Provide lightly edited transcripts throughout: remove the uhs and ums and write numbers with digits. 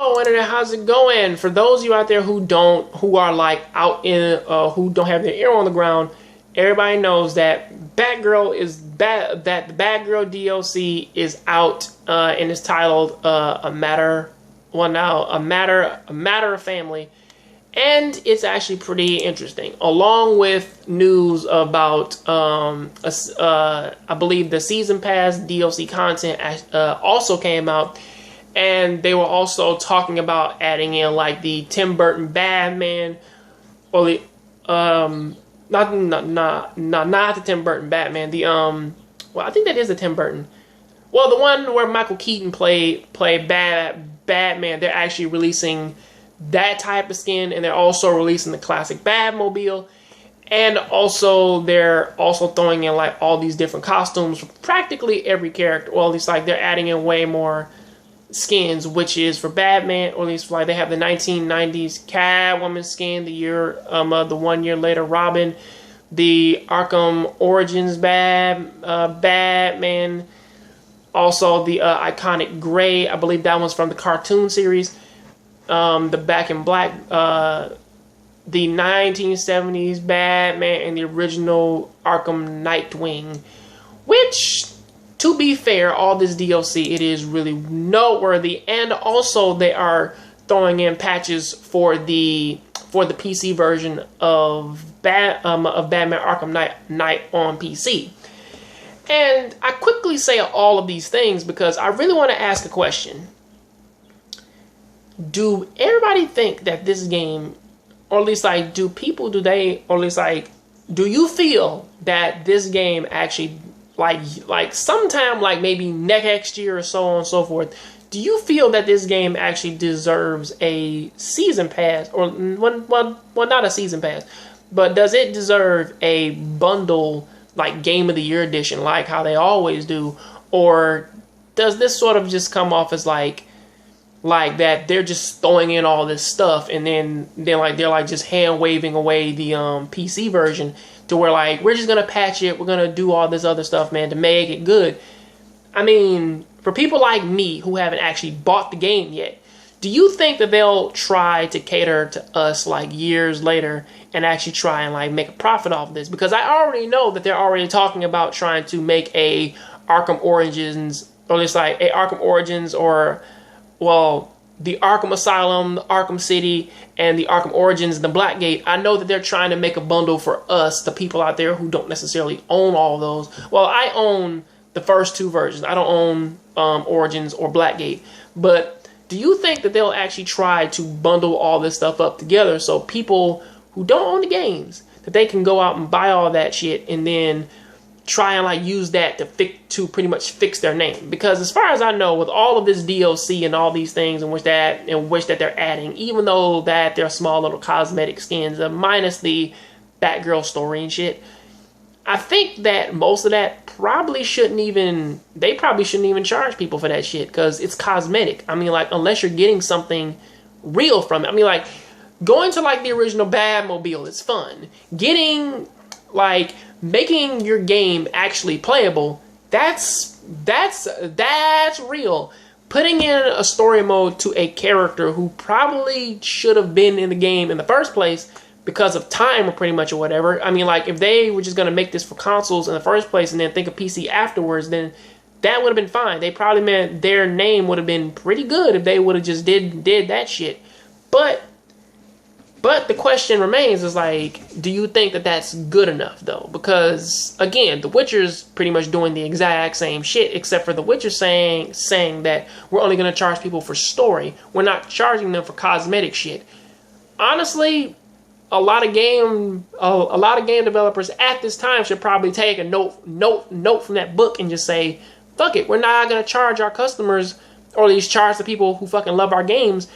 Oh, internet, how's it going? For those of you out there who are like out in, who don't have their ear on the ground, everybody knows that Batgirl is that the Batgirl DLC is out, and it's titled a matter, well now a matter of family, and it's actually pretty interesting. Along with news about, I believe the season pass DLC content also came out. And they were also talking about adding in like the Tim Burton Batman, or the not the Tim Burton Batman. The well, I think that is the Tim Burton. Well, the one where Michael Keaton played Batman. They're actually releasing that type of skin, and they're also releasing the classic Batmobile, and also they're also throwing in like all these different costumes for practically every character. Well, at least like they're adding in way more skins, which is for Batman, or at least like they have the 1990s Catwoman skin, the 1 year later Robin, the Arkham Origins Batman, also the iconic gray, I believe that one's from the cartoon series, the Back in Black, the 1970s Batman, and the original Arkham Nightwing, which, to be fair, all this DLC, it is really noteworthy, and also they are throwing in patches for the PC version of Batman Arkham Knight on PC. And I quickly say all of these things because I really want to ask a question. Do everybody think that this game, or at least like, do you feel that this game actually, like sometime like maybe next year or so on and so forth, do you feel that this game actually deserves a season pass, or well not a season pass, but does it deserve a bundle like Game of the Year edition like how they always do, or does this sort of just come off as like that they're just throwing in all this stuff and then they're just hand waving away the PC version, to where like we're just gonna patch it, we're gonna do all this other stuff, man, to make it good? I mean, for people like me who haven't actually bought the game yet, do you think that they'll try to cater to us like years later and actually try and like make a profit off of this? Because I already know that they're already talking about trying to make a Arkham Origins, or at least like a Arkham Origins, or well, the Arkham Asylum, the Arkham City, and the Arkham Origins, and the Blackgate. I know that they're trying to make a bundle for us, the people out there who don't necessarily own all those. Well, I own the first two versions. I don't own Origins or Blackgate. But do you think that they'll actually try to bundle all this stuff up together so people who don't own the games, that they can go out and buy all that shit and then try and like use that to pretty much fix their name? Because as far as I know, with all of this DLC and all these things in which that they're adding, even though that they're small little cosmetic skins, minus the Batgirl story and shit, I think that most of that they probably shouldn't even charge people for that shit, because it's cosmetic. I mean, like, unless you're getting something real from it. I mean, like, going to like the original Batmobile is fun. Getting like making your game actually playable, that's real. Putting in a story mode to a character who probably should have been in the game in the first place because of time, or pretty much, or whatever. I mean, like, if they were just going to make this for consoles in the first place and then think of PC afterwards, then that would have been fine. They probably meant their name would have been pretty good if they would have just did that shit. But the question remains is like, do you think that that's good enough though? Because again, The Witcher's pretty much doing the exact same shit, except for The Witcher saying that we're only going to charge people for story. We're not charging them for cosmetic shit. Honestly, a lot of game developers at this time should probably take a note from that book and just say, fuck it, we're not going to charge our customers, or at least charge the people who fucking love our games,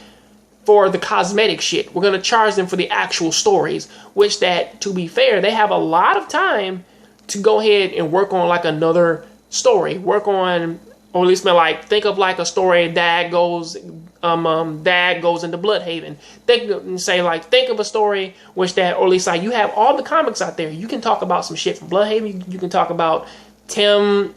for the cosmetic shit. We're going to charge them for the actual stories, which that, to be fair, they have a lot of time to go ahead and work on like another story. Work on, or at least like, think of like a story that goes into Bloodhaven. Think of a story which that, or at least like, you have all the comics out there. You can talk about some shit from Bloodhaven. You can talk about Tim,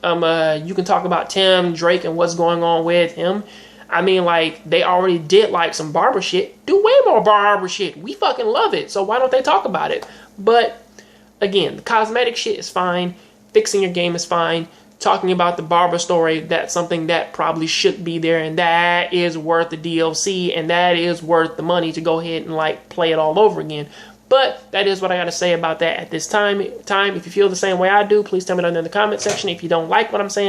Drake and what's going on with him. I mean, like, they already did, like, some barber shit. Do way more barber shit. We fucking love it. So why don't they talk about it? But, again, the cosmetic shit is fine. Fixing your game is fine. Talking about the barber story, that's something that probably should be there. And that is worth the DLC. And that is worth the money to go ahead and, like, play it all over again. But that is what I got to say about that at this time. If you feel the same way I do, please tell me down in the comment section. If you don't like what I'm saying,